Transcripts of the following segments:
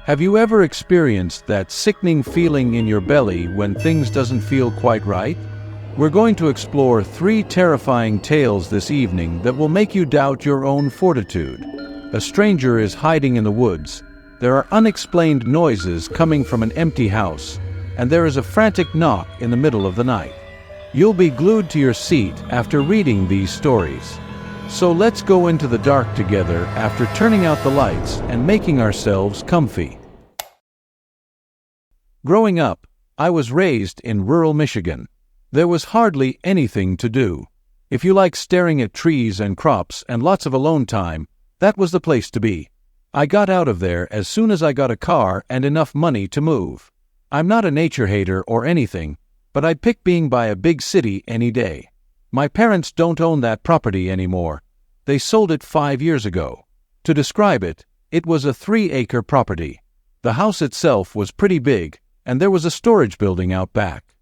Have you ever experienced that sickening feeling in your belly when things doesn't feel quite right? We're going to explore 3 terrifying tales this evening that will make you doubt your own fortitude. A stranger is hiding in the woods. There are unexplained noises coming from an empty house, and there is a frantic knock in the middle of the night. You'll be glued to your seat after reading these stories. So let's go into the dark together after turning out the lights and making ourselves comfy. Growing up, I was raised in rural Michigan. There was hardly anything to do. If you like staring at trees and crops and lots of alone time, that was the place to be. I got out of there as soon as I got a car and enough money to move. I'm not a nature hater or anything, but I'd pick being by a big city any day. My parents don't own that property anymore. They sold it 5 years ago. To describe it, it was a 3-acre property. The house itself was pretty big, and there was a storage building out back.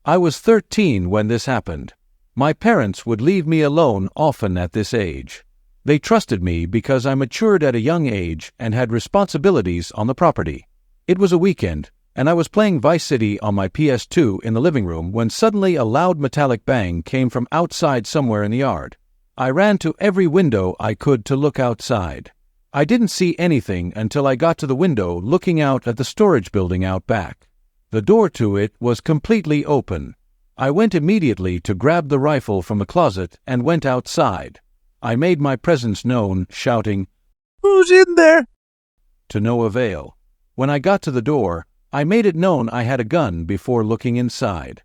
I was 13 when this happened. My parents would leave me alone often at this age. They trusted me because I matured at a young age and had responsibilities on the property. It was a weekend, and I was playing Vice City on my PS2 in the living room when suddenly a loud metallic bang came from outside somewhere in the yard. I ran to every window I could to look outside. I didn't see anything until I got to the window looking out at the storage building out back. The door to it was completely open. I went immediately to grab the rifle from the closet and went outside. I made my presence known, shouting, "Who's in there?" To no avail. When I got to the door, I made it known I had a gun before looking inside.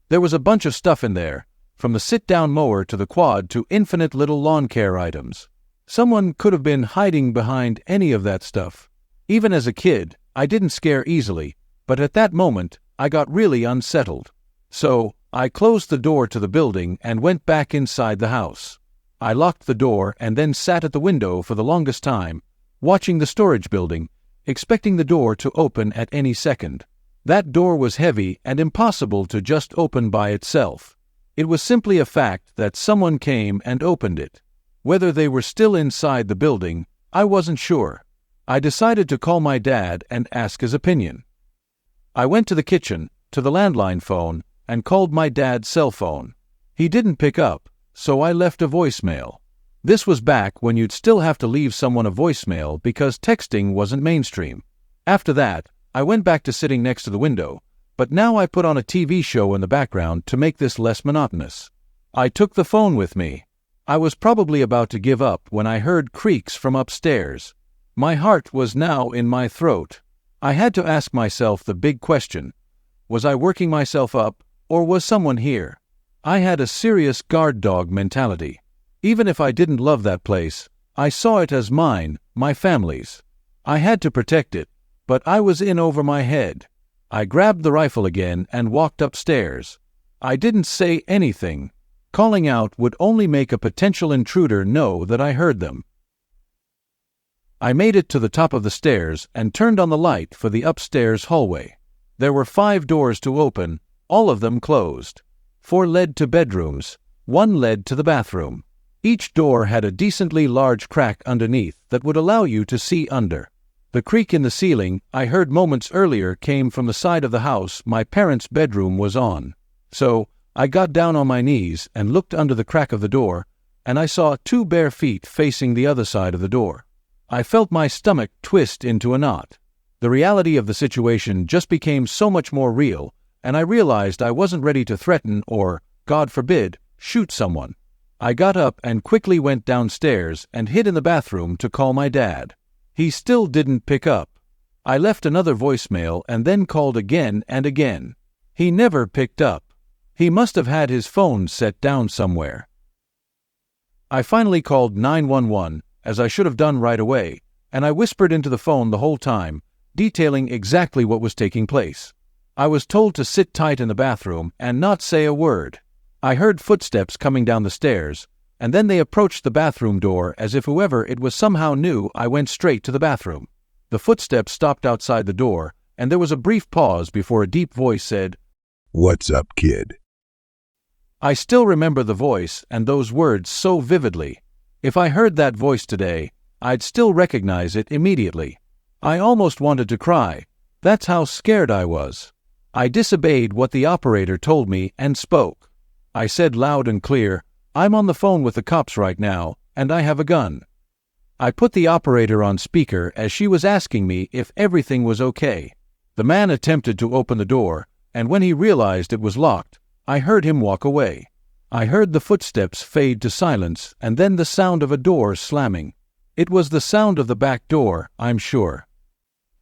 There was a bunch of stuff in there, from the sit-down mower to the quad to infinite little lawn care items. Someone could have been hiding behind any of that stuff. Even as a kid, I didn't scare easily, but at that moment, I got really unsettled. So, I closed the door to the building and went back inside the house. I locked the door and then sat at the window for the longest time, watching the storage building, expecting the door to open at any second. That door was heavy and impossible to just open by itself. It was simply a fact that someone came and opened it. Whether they were still inside the building, I wasn't sure. I decided to call my dad and ask his opinion. I went to the kitchen, to the landline phone, and called my dad's cell phone. He didn't pick up, so I left a voicemail. This was back when you'd still have to leave someone a voicemail because texting wasn't mainstream. After that, I went back to sitting next to the window, but now I put on a TV show in the background to make this less monotonous. I took the phone with me. I was probably about to give up when I heard creaks from upstairs. My heart was now in my throat. I had to ask myself the big question. Was I working myself up, or was someone here? I had a serious guard dog mentality. Even if I didn't love that place, I saw it as mine, my family's. I had to protect it, but I was in over my head. I grabbed the rifle again and walked upstairs. I didn't say anything. Calling out would only make a potential intruder know that I heard them. I made it to the top of the stairs and turned on the light for the upstairs hallway. There were 5 doors to open, all of them closed. 4 led to bedrooms, 1 led to the bathroom. Each door had a decently large crack underneath that would allow you to see under. The creak in the ceiling I heard moments earlier came from the side of the house my parents' bedroom was on. So, I got down on my knees and looked under the crack of the door, and I saw 2 bare feet facing the other side of the door. I felt my stomach twist into a knot. The reality of the situation just became so much more real, and I realized I wasn't ready to threaten or, God forbid, shoot someone. I got up and quickly went downstairs and hid in the bathroom to call my dad. He still didn't pick up. I left another voicemail and then called again and again. He never picked up. He must have had his phone set down somewhere. I finally called 911, as I should have done right away, and I whispered into the phone the whole time, detailing exactly what was taking place. I was told to sit tight in the bathroom and not say a word. I heard footsteps coming down the stairs, and then they approached the bathroom door as if whoever it was somehow knew I went straight to the bathroom. The footsteps stopped outside the door, and there was a brief pause before a deep voice said, "What's up, kid?" I still remember the voice and those words so vividly. If I heard that voice today, I'd still recognize it immediately. I almost wanted to cry. That's how scared I was. I disobeyed what the operator told me and spoke. I said loud and clear, "I'm on the phone with the cops right now, and I have a gun." I put the operator on speaker as she was asking me if everything was okay. The man attempted to open the door, and when he realized it was locked, I heard him walk away. I heard the footsteps fade to silence and then the sound of a door slamming. It was the sound of the back door, I'm sure.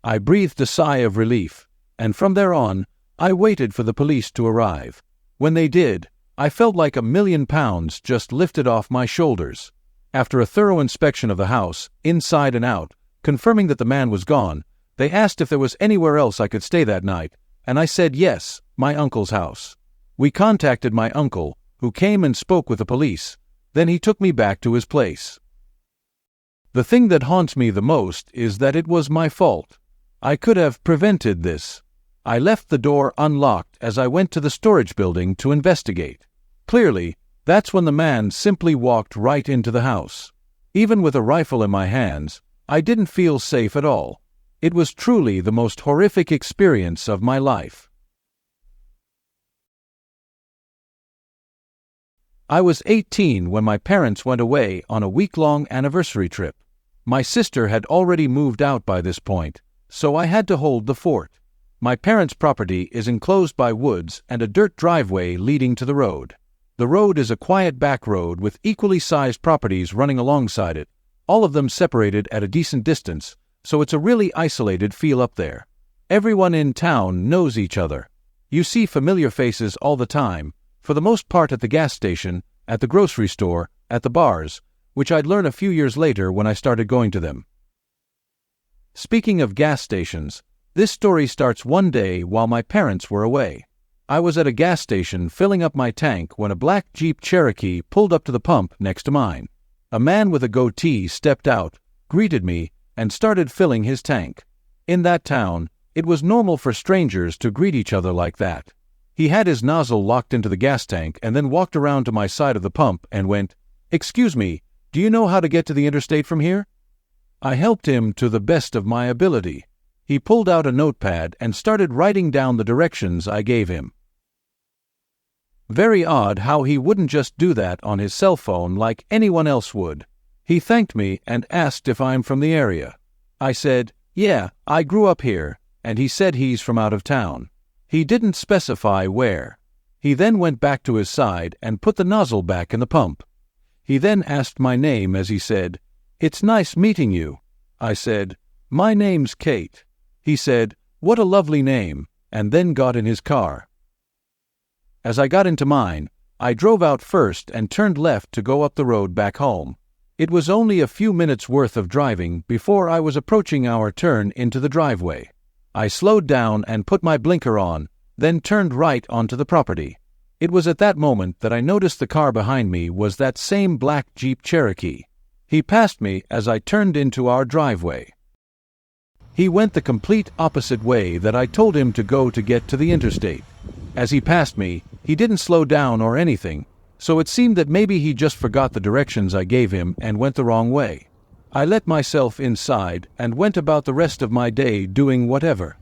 I breathed a sigh of relief, and from there on, I waited for the police to arrive. When they did, I felt like £1,000,000 just lifted off my shoulders. After a thorough inspection of the house, inside and out, confirming that the man was gone, they asked if there was anywhere else I could stay that night, and I said yes, my uncle's house. We contacted my uncle, who came and spoke with the police. Then he took me back to his place. The thing that haunts me the most is that it was my fault. I could have prevented this. I left the door unlocked as I went to the storage building to investigate. Clearly, that's when the man simply walked right into the house. Even with a rifle in my hands, I didn't feel safe at all. It was truly the most horrific experience of my life. I was 18 when my parents went away on a week-long anniversary trip. My sister had already moved out by this point, so I had to hold the fort. My parents' property is enclosed by woods and a dirt driveway leading to the road. The road is a quiet back road with equally sized properties running alongside it, all of them separated at a decent distance, so it's a really isolated feel up there. Everyone in town knows each other. You see familiar faces all the time, for the most part at the gas station, at the grocery store, at the bars, which I'd learn a few years later when I started going to them. Speaking of gas stations, this story starts one day while my parents were away. I was at a gas station filling up my tank when a black Jeep Cherokee pulled up to the pump next to mine. A man with a goatee stepped out, greeted me, and started filling his tank. In that town, it was normal for strangers to greet each other like that. He had his nozzle locked into the gas tank and then walked around to my side of the pump and went, "Excuse me, do you know how to get to the interstate from here?" I helped him to the best of my ability. He pulled out a notepad and started writing down the directions I gave him. Very odd how he wouldn't just do that on his cell phone like anyone else would. He thanked me and asked if I'm from the area. I said, "Yeah, I grew up here," and he said he's from out of town. He didn't specify where. He then went back to his side and put the nozzle back in the pump. He then asked my name as he said, "It's nice meeting you." I said, "My name's Kate." He said, "What a lovely name," and then got in his car. As I got into mine, I drove out first and turned left to go up the road back home. It was only a few minutes' worth of driving before I was approaching our turn into the driveway. I slowed down and put my blinker on, then turned right onto the property. It was at that moment that I noticed the car behind me was that same black Jeep Cherokee. He passed me as I turned into our driveway. He went the complete opposite way that I told him to go to get to the interstate. As he passed me, he didn't slow down or anything, so it seemed that maybe he just forgot the directions I gave him and went the wrong way. I let myself inside and went about the rest of my day doing whatever.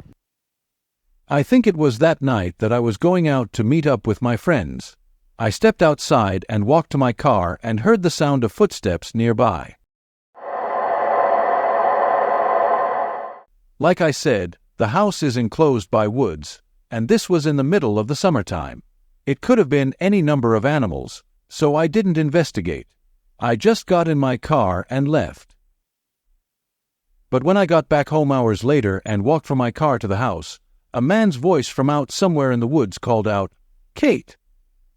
I think it was that night that I was going out to meet up with my friends. I stepped outside and walked to my car and heard the sound of footsteps nearby. Like I said, the house is enclosed by woods, and this was in the middle of the summertime. It could have been any number of animals, so I didn't investigate. I just got in my car and left. But when I got back home hours later and walked from my car to the house, a man's voice from out somewhere in the woods called out, "Kate!"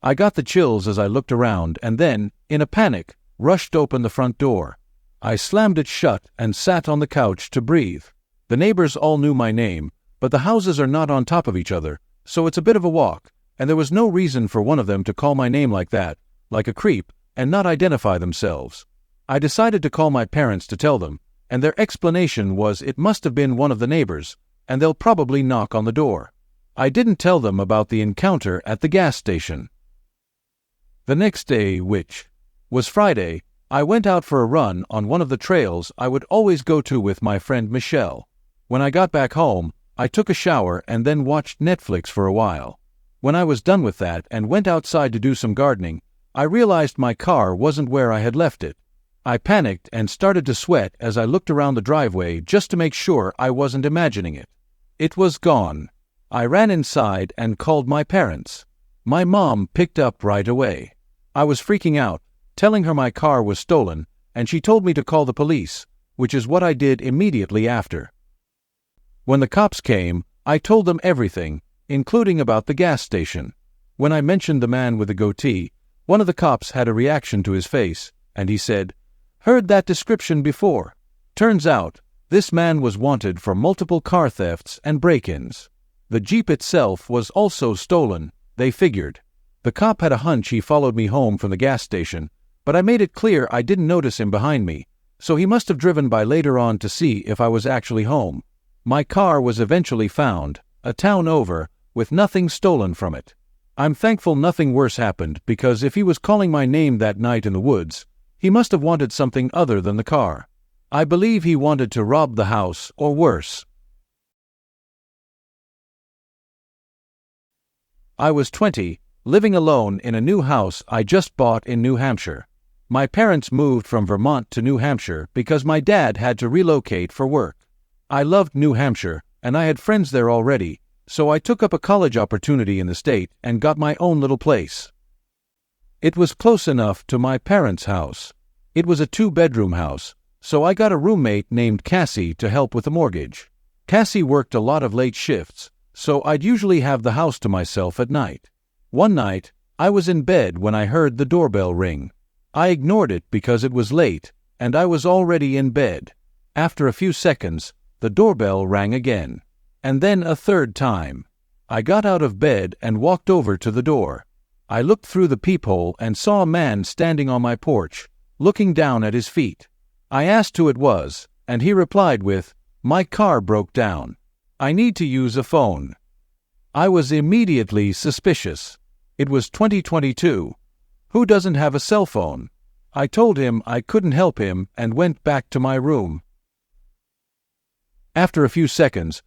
I got the chills as I looked around and then, in a panic, rushed open the front door. I slammed it shut and sat on the couch to breathe. The neighbors all knew my name, but the houses are not on top of each other, so it's a bit of a walk, and there was no reason for one of them to call my name like that, like a creep, and not identify themselves. I decided to call my parents to tell them, and their explanation was it must have been one of the neighbors, and they'll probably knock on the door. I didn't tell them about the encounter at the gas station. The next day, which was Friday, I went out for a run on one of the trails I would always go to with my friend Michelle. When I got back home, I took a shower and then watched Netflix for a while. When I was done with that and went outside to do some gardening, I realized my car wasn't where I had left it. I panicked and started to sweat as I looked around the driveway just to make sure I wasn't imagining it. It was gone. I ran inside and called my parents. My mom picked up right away. I was freaking out, telling her my car was stolen, and she told me to call the police, which is what I did immediately after. When the cops came, I told them everything, including about the gas station. When I mentioned the man with the goatee, one of the cops had a reaction to his face, and he said, "Heard that description before." Turns out, this man was wanted for multiple car thefts and break-ins. The Jeep itself was also stolen, they figured. The cop had a hunch he followed me home from the gas station, but I made it clear I didn't notice him behind me, so he must have driven by later on to see if I was actually home. My car was eventually found, a town over, with nothing stolen from it. I'm thankful nothing worse happened, because if he was calling my name that night in the woods, he must have wanted something other than the car. I believe he wanted to rob the house, or worse. I was 20, living alone in a new house I just bought in New Hampshire. My parents moved from Vermont to New Hampshire because my dad had to relocate for work. I loved New Hampshire, and I had friends there already, so I took up a college opportunity in the state and got my own little place. It was close enough to my parents' house. It was a 2-bedroom house, so I got a roommate named Cassie to help with the mortgage. Cassie worked a lot of late shifts, so I'd usually have the house to myself at night. One night, I was in bed when I heard the doorbell ring. I ignored it because it was late, and I was already in bed. After a few seconds, the doorbell rang again, and then a third time. I got out of bed and walked over to the door. I looked through the peephole and saw a man standing on my porch, looking down at his feet. I asked who it was, and he replied with, "My car broke down. I need to use a phone." I was immediately suspicious. It was 2022. Who doesn't have a cell phone? I told him I couldn't help him and went back to my room. After a few seconds,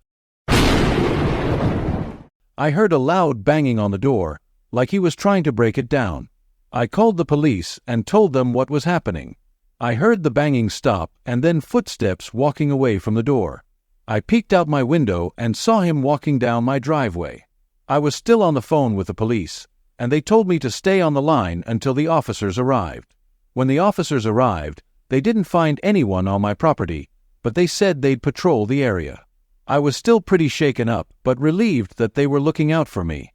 I heard a loud banging on the door, like he was trying to break it down. I called the police and told them what was happening. I heard the banging stop and then footsteps walking away from the door. I peeked out my window and saw him walking down my driveway. I was still on the phone with the police, and they told me to stay on the line until the officers arrived. When the officers arrived, they didn't find anyone on my property, but they said they'd patrol the area. I was still pretty shaken up, but relieved that they were looking out for me.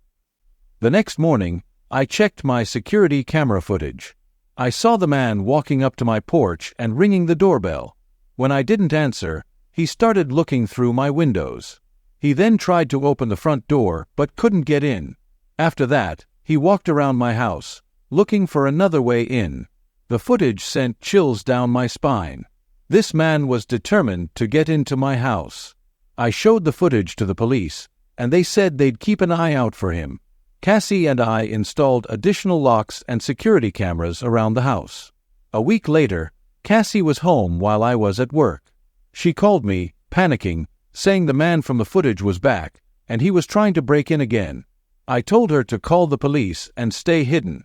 The next morning, I checked my security camera footage. I saw the man walking up to my porch and ringing the doorbell. When I didn't answer, he started looking through my windows. He then tried to open the front door, but couldn't get in. After that, he walked around my house, looking for another way in. The footage sent chills down my spine. This man was determined to get into my house. I showed the footage to the police, and they said they'd keep an eye out for him. Cassie and I installed additional locks and security cameras around the house. A week later, Cassie was home while I was at work. She called me, panicking, saying the man from the footage was back, and he was trying to break in again. I told her to call the police and stay hidden.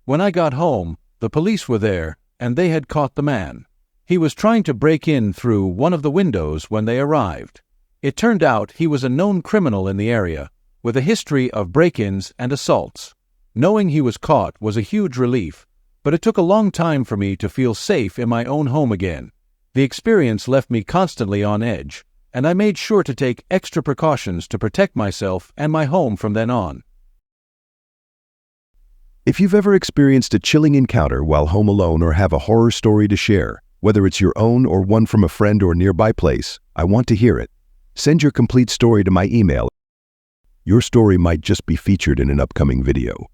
When I got home, the police were there, and they had caught the man. He was trying to break in through one of the windows when they arrived. It turned out he was a known criminal in the area, with a history of break-ins and assaults. Knowing he was caught was a huge relief, but it took a long time for me to feel safe in my own home again. The experience left me constantly on edge, and I made sure to take extra precautions to protect myself and my home from then on. If you've ever experienced a chilling encounter while home alone or have a horror story to share, whether it's your own or one from a friend or nearby place, I want to hear it. Send your complete story to my email. Your story might just be featured in an upcoming video.